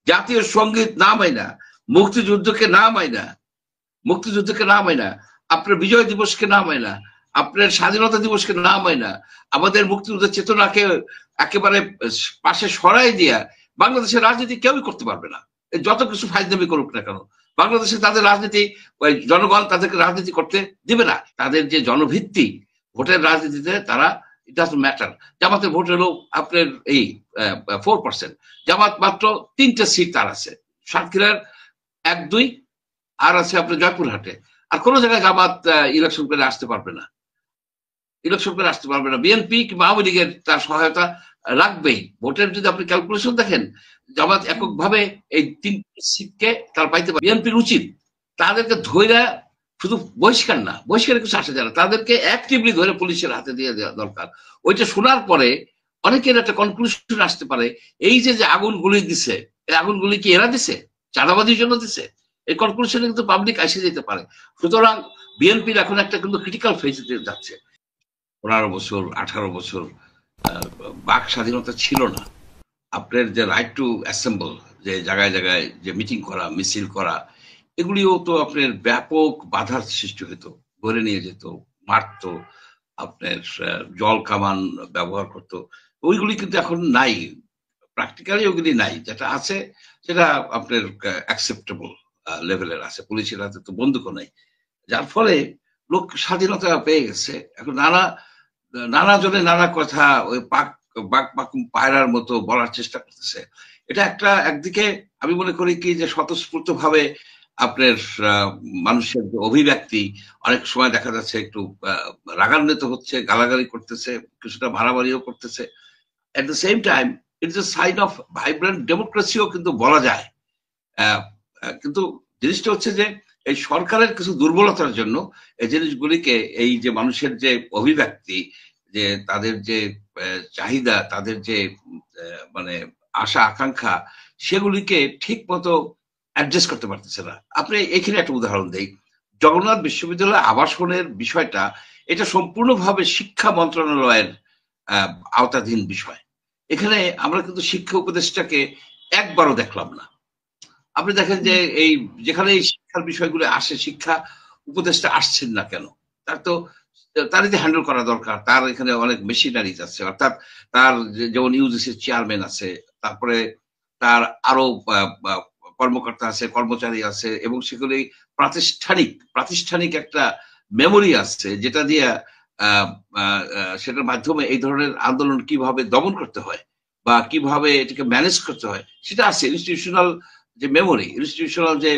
জাতীয় সঙ্গীত না মাইনা, মুক্তিযুদ্ধকে না মাইনা, মুক্তিযুদ্ধকে না মাইনা, আপনার বিজয় দিবসকে না মাইনা, আপনার স্বাধীনতা দিবসকে না মাইনা, আমাদের মুক্তিযুদ্ধের চেতনাকে একেবারে পাশে সরাই দিয়া বাংলাদেশের রাজনীতি কেউই করতে পারবে না। যত কিছু ফাইজলামি করুক না কেন, বাংলাদেশে তাদের রাজনীতি, জনগণ তাদেরকে রাজনীতি করতে দিবে না। তাদের যে জনভিত্তি ভোটের রাজনীতিতে তারা, ইট ডাজন্ট ম্যাটার। জামাতের ভোট হলো আপনার এই 4%, জামাত মাত্র 3টে সিট তার আছে, সাতক্ষীরার 1-2, আর আছে আপনার জয়পুরহাটে। আর কোন জায়গায় জামাত ইলেকশন করে আসতে পারবে না, ইলেকশন করে আসতে পারবে না। বিএনপি কিংবা আওয়ামী লীগের তার সহায়তা রাখবেই। ভোটের যদি আপনি ক্যালকুলেশন দেখেন, জামাত এককভাবে এই 3 সিটকে তার পাইতে পারে। বিএনপির উচিত তাদেরকে ধৈর্য, শুধু বহিষ্কার না, বহিষ্কারে কিছু আসে যারা, তাদেরকে অ্যাক্টিভলি ধরে পুলিশের হাতে দিয়ে দেওয়া দরকার। ওইটা শোনার পরে অনেকের একটা কনক্লুশন আসতে পারে, এই যে যে আগুনগুলি দিছে, এই আগুনগুলি কি এরা দিছে, চাঁদাবাজির জন্য দিছে? এই কনক্লুশনে কিন্তু পাবলিক এসে যেতে পারে। সুতরাং বিএনপির এখন একটা কিন্তু ক্রিটিক্যাল ফেজে যাচ্ছে। 15 বছর 18 বছর বাক স্বাধীনতা ছিল না। আপনার যে রাইট টু অ্যাসেম্বল, যে জায়গায় জায়গায় যে মিটিং করা, মিছিল করা, এগুলিও তো আপনার ব্যাপক বাধার সৃষ্টি হতো, ধরে নিয়ে যেত, মারতো, আপনার জল কামান ব্যবহার করতো। ওইগুলি কিন্তু এখন নাই, প্র্যাকটিক্যালি ওগুলি নাই। যেটা আছে সেটা আপনার অ্যাকসেপ্টেবল লেভেলের আছে। পুলিশের হাতে তো বন্দুকও নাই, যার ফলে লোক স্বাধীনতা পেয়ে গেছে। এখন নানা জনে নানা কথা ওই বাক পাকুম পায়রার মতো বলার চেষ্টা করতেছে। এটা একটা একদিকে আমি মনে করি কি যে স্বতঃস্ফূর্ত ভাবে আপনার মানুষের যে অভিব্যক্তি, অনেক সময় দেখা যাচ্ছে একটু রাগান্বিত হচ্ছে, গালাগালি করতেছে, কিছুটা মারামারিও করতেছে। At the same time it's a sign of vibrant ডেমোক্রেসিও কিন্তু বলা যায়। কিন্তু জিনিসটা হচ্ছে যে এই সরকারের কিছু দুর্বলতার জন্য এই জিনিসগুলিকে, এই যে মানুষের যে অভিব্যক্তি, যে তাদের যে চাহিদা, তাদের যে মানে আশা আকাঙ্ক্ষা, সেগুলিকে ঠিক মতো অ্যাডজাস্ট করতে পারতেছে না। আপনি এখানে একটা উদাহরণ দেই, জগন্নাথ বিশ্ববিদ্যালয় আবাসনের বিষয়টা, এটা সম্পূর্ণভাবে শিক্ষা মন্ত্রণালয়ের আওতাধীন বিষয়। এখানে আমরা কিন্তু শিক্ষা উপদেষ্টাকে একবারও দেখলাম না। আপনি দেখেন যে এই যেখানে এই শিক্ষার বিষয়গুলো আসে, শিক্ষা উপদেষ্টা আসছেন না কেন? তার তো, তার যে হ্যান্ডেল করা দরকার, তার এখানে অনেক মেশিনারিজ আছে, অর্থাৎ তার যেমন ইউজিসির চেয়ারম্যান আছে, তারপরে তার আরো কর্মকর্তা আছে, কর্মচারী আছে, এবং সেগুলি প্রাতিষ্ঠানিক প্রাতিষ্ঠানিক একটা মেমোরি আছে, যেটা দিয়ে সেটার মাধ্যমে এই ধরনের আন্দোলন কিভাবে দমন করতে হয় বা কিভাবে এটাকে ম্যানেজ করতে হয় সেটা আছে। ইনস্টিটিউশনাল যে মেমোরি, ইনস্টিটিউশনাল যে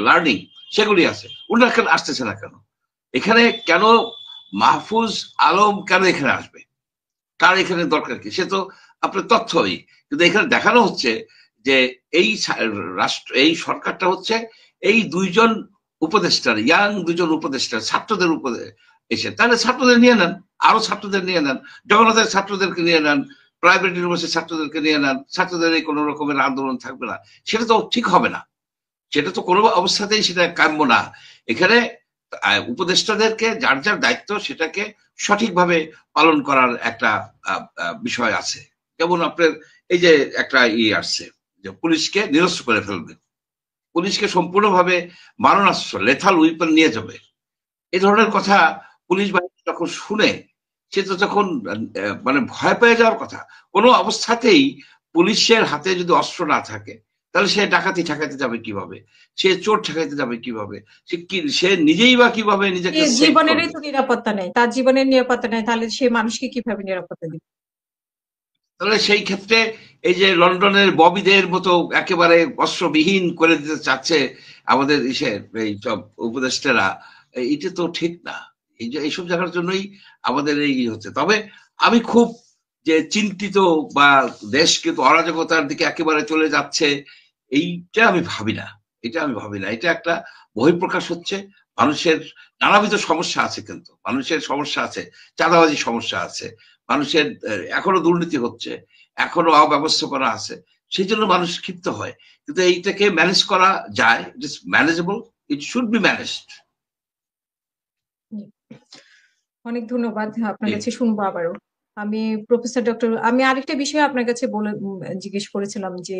লার্নিং, সেগুলি আছে। ওনারা কেন আসতেছে না কেন এখানে? কেন মাহফুজ আলম কেন এখানে আসবে? তার এখানে দরকার কি? সে তো আপনার তথ্যই। কিন্তু এখানে দেখানো হচ্ছে যে এই রাষ্ট্র, এই সরকারটা হচ্ছে এই দুইজন উপদেষ্টার, ইয়াং দুজন উপদেষ্টার, ছাত্রদের উপরে এসে, তাহলে ছাত্রদের নিয়ে নেন, আরো ছাত্রদের নিয়ে নেন, জগন্নাথের ছাত্রদেরকে নিয়ে নেন, প্রাইভেট ইউনিভার্সিটির ছাত্রদেরকে নিয়ে নেন, ছাত্রদের এই কোনো রকমের আন্দোলন থাকবে না। সেটা তো ঠিক হবে না, সেটা তো কোনো অবস্থাতেই সেটা কাম্য না। এখানে উপদেষ্টাদেরকে যার যার দায়িত্ব সেটাকে সঠিকভাবে পালন করার একটা বিষয় আছে। যেমন আপনার এই যে একটা আসছে যে পুলিশকে নিরস্ত্র করে ফেলবে, পুলিশকে সম্পূর্ণভাবে মারণাস্ত্র, লেথাল উইপন নিয়ে যাবে, এই ধরনের কথা পুলিশ বাহিনী যখন শুনে, সে তো তখন মানে ভয় পেয়ে যাওয়ার কথা। কোনো অবস্থাতেই পুলিশের হাতে যদি অস্ত্র না থাকে, তাহলে সে ডাকাতি ঠেকাইতে যাবে কিভাবে, সে চোর ঠেকাইতে যাবে কিভাবে, সে নিজেই বা কিভাবে নিজেকে সেভ জীবনেরই করবে? তো নিরাপত্তা নেই, তার জীবনের নিরাপত্তা নেই, তাহলে সে মানুষকে কিভাবে নিরাপত্তা দিবে? তাহলে সেই ক্ষেত্রে এই যে লন্ডনের ববিদের মতো একেবারে অস্ত্রবিহীন করে দিতে চাচ্ছে আমাদের এই সব উপদেষ্টারা, এটা তো ঠিক না। এই যে এইসব জায়গার জন্যই আমাদের এই হচ্ছে। তবে আমি খুব যে চিন্তিত বা দেশ কিন্তু অরাজকতার দিকে একেবারে চলে যাচ্ছে, এইটা আমি ভাবি না। এটা আমি ভাবি না, এটা একটা বহিঃপ্রকাশ হচ্ছে। মানুষের নানাবিধ সমস্যা আছে, কিন্তু মানুষের সমস্যা আছে, চাঁদাবাজির সমস্যা আছে, মানুষের এখনো দুর্নীতি হচ্ছে, এখনো অব্যবস্থাপনা আছে, সেই জন্য মানুষ ক্ষিপ্ত হয়। কিন্তু এইটাকে ম্যানেজ করা যায়, it is manageable, it should be managed. অনেক ধন্যবাদ, আপনার কাছে শুনবো আবারও। আমি প্রফেসর ডক্টর, আমি আরেকটা বিষয় আপনার কাছে বলে জিজ্ঞেস করেছিলাম যে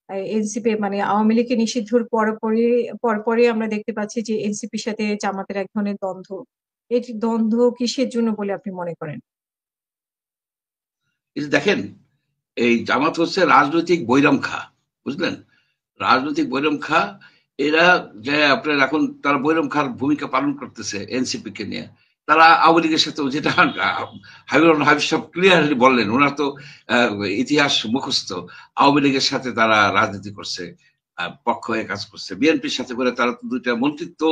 এনসিপি মানে আওয়ামী লীগকে নিষিদ্ধর পরপরই আমরা দেখতে পাচ্ছি যে এনসিপির সাথে জামাতের এক ধরনের দ্বন্দ্ব। এই দ্বন্দ্ব কিসের জন্য বলে আপনি মনে করেন? এই যে দেখেন, এই জামাত হচ্ছে রাজনৈতিক বৈরম খা, বুঝলেন? রাজনৈতিক বৈরম খা। এরা যে আপনার এখন তারা বৈরম খার ভূমিকা পালন করতেছে এনসিপি কে নিয়ে। তারা আওয়ামী লীগের সাথে, যেটা হাবিবুর হাবিব সাহেব ক্লিয়ারলি বললেন, ওনার তো আহ, ইতিহাস মুখস্থ। আওয়ামী লীগের সাথে তারা রাজনীতি করছে, পক্ষ হয়ে কাজ করছে। বিএনপির সাথে করে তারা তো দুইটা মন্ত্রিত্ব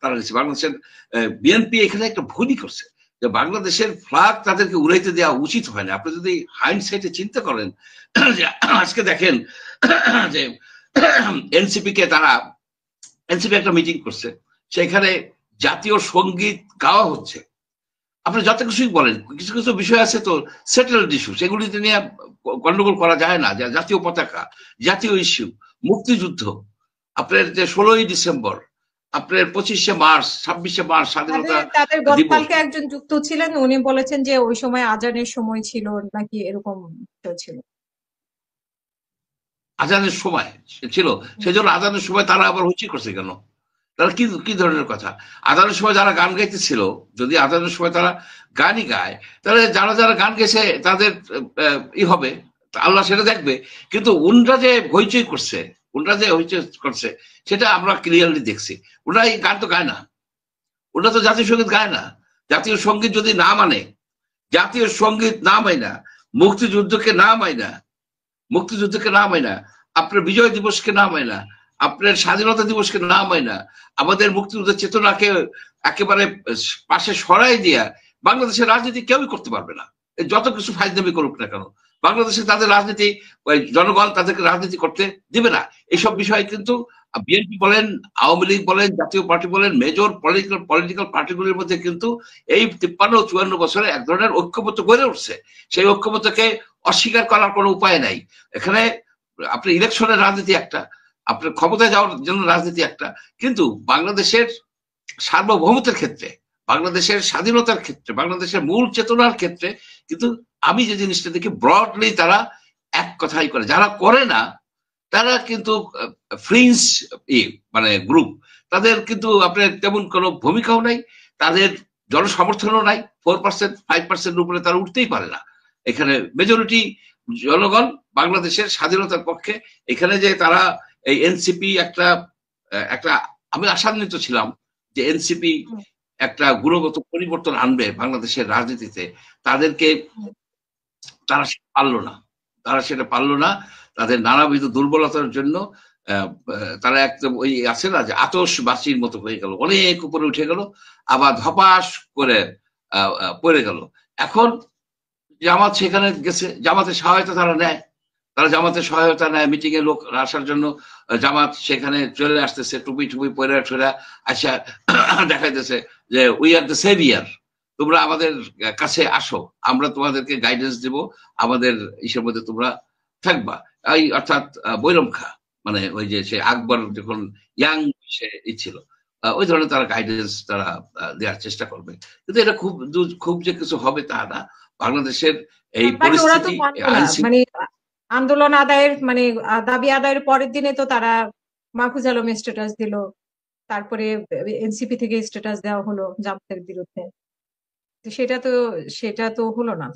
তারা নিচ্ছে। বাংলাদেশের বিএনপি এখানে একটা ভুলই করছে, যে বাংলাদেশের ফ্ল্যাগ তাদেরকে উড়াইতে দেওয়া উচিত হয় না। আপনি যদি হাইন্ডসাইটে চিন্তা করেন, যে আজকে দেখেন যে এনসিপি কে তারা, এনসিপি একটা মিটিং করছে, সেখানে জাতীয় সঙ্গীত গাওয়া হচ্ছে। আপনি যত কিছুই বলেন, কিছু কিছু বিষয় আছে তো সেটেলড ইস্যু, সেগুলিতে নিয়ে গন্ডগোল করা যায় না। জাতীয় পতাকা, জাতীয় ইস্যু, মুক্তিযুদ্ধ, আপনার যে 16ই ডিসেম্বর, আপনার 25শে মার্চ, 26শে মার্চ স্বাধীনতা তাদের দিবস। গতকালকে একজন যুক্ত ছিলেন, উনি বলেছেন যে ওই সময় আজানের সময় ছিল নাকি এরকম কিছু ছিল। আজানের সময় ছিল, সেজন্য আজানের সময় তারা আবার হচ্ছে করছে কেন? তারা কি কি ধরনের কথা? আজানের সময় যারা গান গাইতেছিল, যদি আজানের সময় তারা গানই গায়, তাহলে যারা যারা গান গেছে তাদের ই হবে, আল্লাহ সেটা দেখবে। কিন্তু উনরা যে হইচই করছে, উনরা যে হইচই করছে, সেটা আমরা ক্লিয়ারলি দেখছি। ওরা এই গান তো গায় না, ওরা তো জাতীয় সঙ্গীত গায় না। জাতীয় সঙ্গীত যদি না মানে, জাতীয় সঙ্গীত না মাইনা, মুক্তিযুদ্ধকে না মাইনা, মুক্তিযুদ্ধকে না মাইনা, আপনার বিজয় দিবসকে না মাইনা, আপনার স্বাধীনতা দিবসকে না মাইনা, আমাদের মুক্তিযুদ্ধের চেতনাকে একেবারে পাশে সরাই দিয়া বাংলাদেশের রাজনীতি কেউই করতে পারবে না। যত কিছু ফাইজলামি করুক না কেন, বাংলাদেশে তাদের রাজনীতি, জনগণ তাদেরকে রাজনীতি করতে দিবে না। এইসব বিষয় কিন্তু বিএনপি বলেন, আওয়ামী লীগ বলেন, জাতীয় পার্টি বলেন, মেজর পলিটিক্যাল পার্টিগুলির মধ্যে কিন্তু এই 53-54 বছরে এক ধরনের ঐক্যবদ্ধ গড়ে উঠছে। সেই ঐক্যবদ্ধকে অস্বীকার করার কোনো উপায় নাই। এখানে আপনার ইলেকশনের রাজনীতি একটা, আপনার ক্ষমতায় যাওয়ার জন্য রাজনীতি একটা, কিন্তু বাংলাদেশের সার্বভৌমত্বের ক্ষেত্রে, বাংলাদেশের স্বাধীনতার ক্ষেত্রে, বাংলাদেশের মূল চেতনার ক্ষেত্রে কিন্তু আমি যে জিনিসটা দেখি, ব্রডলি তারা এক কথাই করে। যারা করে না তারা কিন্তু ফ্রিন্স মানে গ্রুপ, তাদের কিন্তু আপনার তেমন কোনো ভূমিকাও নাই, তাদের জনসমর্থনও নাই। 4%, 5% উপরে তারা উঠতেই পারে না। এখানে মেজরিটি জনগণ বাংলাদেশের স্বাধীনতার পক্ষে। এখানে যে তারা এই এনসিপি একটা একটা আমি আশান্বিত ছিলাম যে এনসিপি একটা গুণগত পরিবর্তন আনবে বাংলাদেশের রাজনীতিতে। তাদেরকে তারা পারলো না, তারা সেটা পারলো না। তাদের নানাবিধ দুর্বলতার জন্য তারা একদম ওই আছে না, যে আতশবাসীর মতো হয়ে গেল, অনেক উপরে উঠে গেল, আবার ধপাস করে পড়ে গেল। এখন জামাত সেখানে গেছে, জামাতের সহায়তা তারা নেয়, তারা জামাতের সহায়তা নেয় মিটিং এ লোক আসার জন্য। জামাত সেখানে চলে আসতেছে, টুপি টুপি পরে ঠোরা আসা দেখাইতেছে যে উই আর দ্য সেভিয়ার, তোমরা আমাদের কাছে আসো, আমরা তোমাদেরকে গাইডেন্স দিব, আমাদের ইসের মধ্যে তোমরা থাকবা। এই অর্থাৎ বৈরম খা, মানে ওই যে সে আকবর যখন ইয়াং সে ছিল, ওই ধরনের তারা গাইডেন্স তারা দেওয়ার চেষ্টা করবে। কিন্তু এটা খুব খুব যে কিছু হবে তা না। বাংলাদেশের এই বাট ওরা তো পরিস্থিতি, মানলো না, মানে আন্দোলন আদায়ের মানে দাবি আদায়ের পরের দিনে তো তারা মাহফুজ আলম স্ট্যাটাস দিল, তারপরে এনসিপি থেকে স্ট্যাটাস দেওয়া হলো জামাতের বিরুদ্ধে। তো সেটা তো হলো না।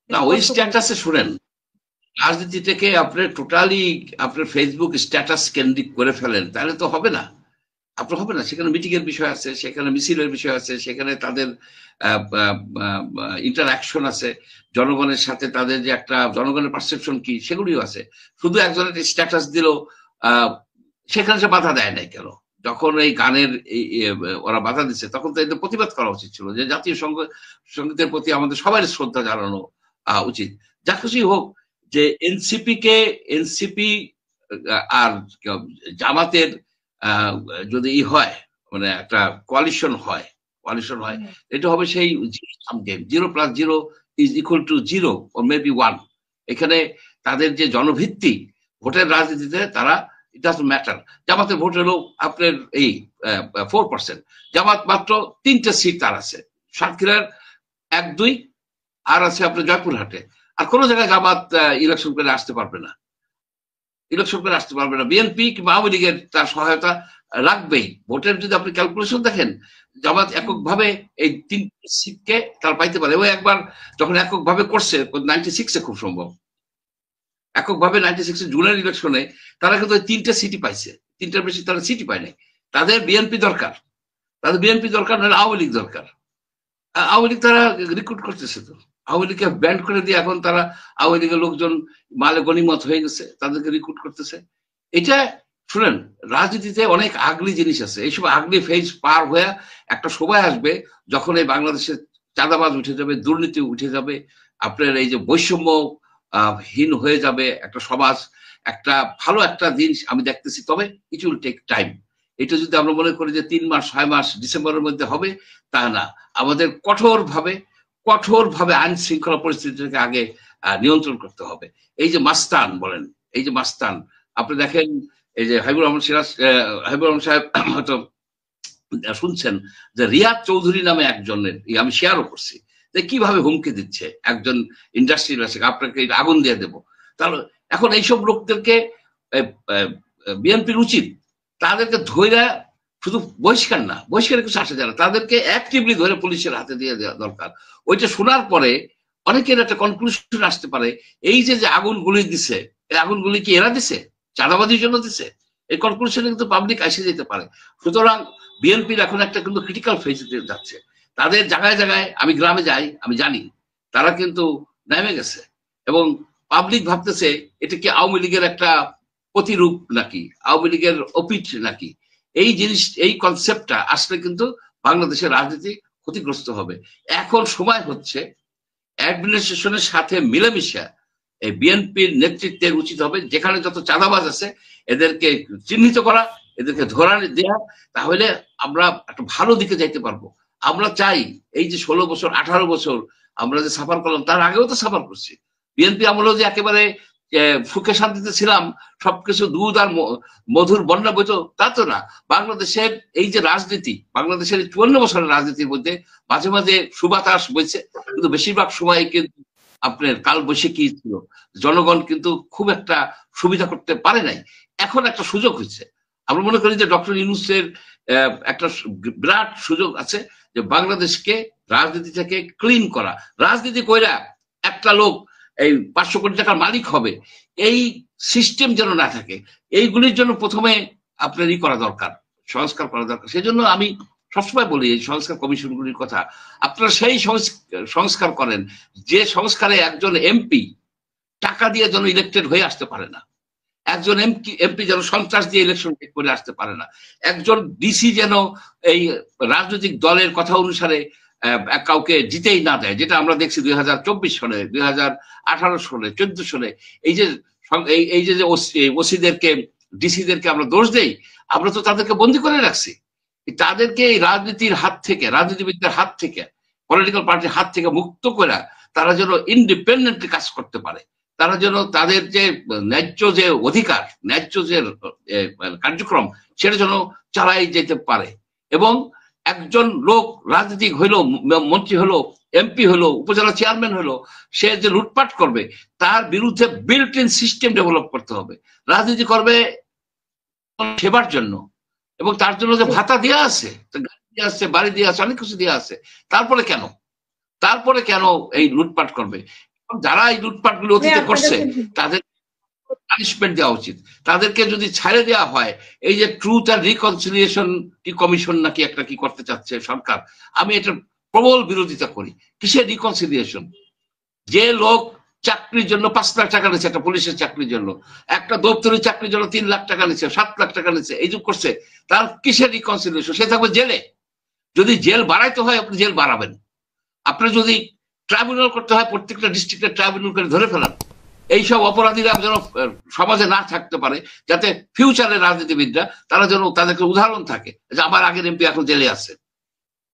না, ওই স্ট্যাটাসে শুনেন, রাজনীতিটাকে আপনার টোটালি আপনার ফেসবুক স্ট্যাটাস কেন্দ্রিক করে ফেলেন, তাহলে তো হবে না। আপনার হবে না। সেখানে মিটিং এর বিষয় আছে, সেখানে মিছিলের বিষয় আছে, সেখানে তাদের ইন্টারাকশন আছে জনগণের সাথে, তাদের যে একটা জনগণের পারসেপশন কি সেগুলিও আছে। শুধু একজনের স্ট্যাটাস দিল, সেখানে সে বাধা দেয় নাই কেন? যখন এই গানের ওরা বাধা দিচ্ছে, তখন তো এদের প্রতিবাদ করা উচিত ছিল, যে জাতীয় সঙ্গীতের প্রতি আমাদের সবাই শ্রদ্ধা জানানো উচিত। যা কিছুই হোক, যে এনসিপি আর জামাতের যদি হয়, মানে একটা কোয়ালিশন হয়, এটা হবে সেই game, 0+0 is equal to 0 or maybe 1। এখানে তাদের যে জনভিত্তি ভোটের রাজনীতিতে, তারা ইট ডাজন্ট ম্যাটার। জামাতের ভোট হলো আপনার এই 4%, জামাত মাত্র 3টে সিট তার আছে, সাতক্ষীরার 1-2, আর আছে আপনার জয়পুরহাটে। আর কোনো জায়গায় জামাত ইলেকশন করে আসতে পারবে না। ইলেকশন করে আসতে পারবে না। বিএনপি কিংবা আওয়ামী লীগের তার সহায়তা লাগবেই। ভোটের যদি আপনি ক্যালকুলেশন দেখেন, জামাত এককভাবে এই 3 সিটকে তারা পাইতে পারে। এবং একবার যখন এককভাবে করছে 96-এ খুব সম্ভব, এককভাবে 96-এ জুনের ইলেকশনে তারা কিন্তু 3টে সিটি পাইছে, 3টার বেশি তারা সিটি পায় নাই। তাদের বিএনপি দরকার, তাদের বিএনপি দরকার, নাহলে আওয়ামী লীগ দরকার। আওয়ামী লীগ তারা রিক্রুট করতেছে তো, আওয়ামী লীগকে ব্যান্ড করে দিয়ে এখন তারা আওয়ামী লীগের লোকজন মালে গনিমত হয়ে গেছে, তাদেরকে রিক্রুট করতেছে। এটা শুনেন, রাজনীতিতে অনেক আগলি জিনিস আছে। এইসব আগলি ফেজ পার হয়ে একটা সময় আসবে যখন এই বাংলাদেশে চাঁদাবাজ উঠে যাবে, দুর্নীতি উঠে যাবে, আপনার এই যে বৈষম্য হীন হয়ে যাবে একটা সমাজ। একটা ভালো একটা জিনিস আমি দেখতেছি, তবে ইট উইল টেক টাইম। এটা যদি আমরা মনে করি যে 3 মাস 6 মাস ডিসেম্বরের মধ্যে হবে, তা না। আমাদের কঠোরভাবে আইন শৃঙ্খলা পরিস্থিতিকে আগে নিয়ন্ত্রণ করতে হবে। এই যে মাস্তান বলেন, এই যে মাস্তান, আপনি দেখেন এই যে হাবিবুর রহমান সাহেব হয়তো শুনছেন যে রিয়াদ চৌধুরী নামে একজনের, আমি শেয়ারও করছি, যে কিভাবে হুমকি দিচ্ছে একজন ইন্ডাস্ট্রিয়াল, আপনাকে আগুন দিয়ে দেবো। তাহলে এখন এইসব লোকদেরকে বিএনপির উচিত তাদেরকে ধরে শুধু বহিষ্কার না, বহিষ্কারে কিছু আসে যারা, তাদেরকে অ্যাক্টিভলি ধরে পুলিশের হাতে দিয়ে দেওয়া দরকার। ওইটা শোনার পরে অনেকের একটা কনক্লুশন আসতে পারে, এই যে আগুনগুলি দিছে, এই আগুনগুলি কি এরা দিছে, চাঁদাবাজির জন্য দিছে? এই কনক্লুশনে কিন্তু পাবলিক এসে যেতে পারে। সুতরাং বিএনপির এখন একটা কিন্তু ক্রিটিক্যাল ফেজে যাচ্ছে। তাদের জায়গায় জায়গায়, আমি গ্রামে যাই, আমি জানি তারা কিন্তু নেমে গেছে, এবং পাবলিক ভাবতেছে এটা কি আওয়ামী লীগের একটা প্রতিরূপ নাকি, আওয়ামী লীগের অপিঠ নাকি। এই জিনিস, এই কনসেপ্টটা আসলে কিন্তু বাংলাদেশের রাজনীতি ক্ষতিগ্রস্ত হবে। এখন সময় হচ্ছে অ্যাডমিনিস্ট্রেশনের সাথে মিলেমিশে এই বিএনপির নেতৃত্বের উচিত হবে, যেখানে যত চাঁদাবাজ আছে এদেরকে চিহ্নিত করা, এদেরকে ধরা দেওয়া। তাহলে আমরা একটা ভালো দিকে যাইতে পারবো। আমরা চাই এই যে 16 বছর 18 বছর আমরা যে সাফার করলাম, তার আগেও তো সাফার করছি। বিএনপি আমলেও যে একেবারে সুখে শান্তিতে ছিলাম, সবকিছু দুধ আর মধুর বন্যা বইতো, তা তো না। বাংলাদেশের এই যে রাজনীতি, বাংলাদেশের 54 বছরের রাজনীতির মধ্যে মাঝে মাঝে সুবাতাস বইছে, কিন্তু বেশিরভাগ সময় কিন্তু আপনার কাল বৈশাখী ছিল। জনগণ কিন্তু খুব একটা সুবিধা করতে পারে নাই। এখন একটা সুযোগ হয়েছে। আমরা মনে করি যে ডক্টর ইউনূসের একটা বিরাট সুযোগ আছে যে বাংলাদেশকে রাজনীতি থেকে ক্লিন করা। রাজনীতি কইরা একটা লোক এই 500 কোটি টাকার মালিক হবে, এই সিস্টেম যেন না থাকে। এইগুলির জন্য প্রথমে আপনার করা দরকার, সংস্কার করা দরকার। সেই জন্য আমি সবসময় বলি এই সংস্কার কমিশনগুলির কথা, আপনারা সেই সংস্কার করেন যে সংস্কারে একজন এমপি টাকা দিয়ে যেন ইলেক্টেড হয়ে আসতে পারে না, একজন এমপি যেন সন্ত্রাস দিয়ে ইলেকশন করে আসতে পারে না, একজন ডিসি যেন এই রাজনৈতিক দলের কথা অনুসারে কাউকে জিতেই না দেয়, যেটা আমরা দেখছি 2024 সালে, 2018 সালে, 14 সালে। এই যে ওসিদেরকে, ডিসিদেরকে আমরা দোষ দেই, আমরা তো তাদেরকে বন্দী করে রাখছি। তাদেরকে এই রাজনীতির হাত থেকে, রাজনীতিবিদদের হাত থেকে, পলিটিক্যাল পার্টির হাত থেকে মুক্ত করে তারা যেন ইন্ডিপেন্ডেন্টলি কাজ করতে পারে, তারা যেন তাদের যে ন্যায্য যে অধিকার, ন্যায্য যে কার্যক্রম, সেটা যেন চালাই যেতে পারে। এবং একজন লোক রাজনীতিক হইলো, মন্ত্রী হলো, এমপি হলো, উপজেলা চেয়ারম্যান হলো, সে যে লুটপাট করবে তার বিরুদ্ধে বিল্ট ইন সিস্টেম ডেভেলপ করতে হবে। রাজনীতি করবে সেবার জন্য, এবং তার জন্য যে ভাতা দেওয়া আছে, দিয়ে আসছে, বাড়ি দিয়ে আছে, অনেক কিছু দিয়ে আছে। তারপরে কেন এই লুটপাট করবে? যারা এই লুটপাট গুলো অতীতে করছে তাদের পানিশমেন্ট দেওয়া উচিত। তাদেরকে যদি ছাড়ে দেওয়া হয়, এই যে ট্রুথ অ্যান্ড রিকনসিলিয়েশন কি কমিশন নাকি একটা কি করতে চাচ্ছে সরকার, আমি এটা প্রবল বিরোধিতা করি। কিসের রিকনসিলিয়েশন? যে লোক চাকরির জন্য 5 লাখ টাকা নিচ্ছে, একটা পুলিশের চাকরির জন্য, একটা দপ্তরি চাকরির জন্য 3 লাখ টাকা নিচ্ছে, 7 লাখ টাকা নিচ্ছে, এই যে করছে, তার কিসের রিকনসিলিয়েশন? সে থাকবে জেলে। যদি জেল বাড়াইতে হয় আপনি জেল বাড়াবেন, আপনি যদি ট্রাইব্যুনাল করতে হয় প্রত্যেকটা ডিস্ট্রিক্টের ট্রাইব্যুনাল করে ধরে ফেলান। এইসব অপরাধীরা যেন সমাজে না থাকতে পারে, যাতে ফিউচারের রাজনীতিবিদরা তারা যেন তাদেরকে উদাহরণ থাকে যে আমার আগের এমপি এখন জেলে আছে।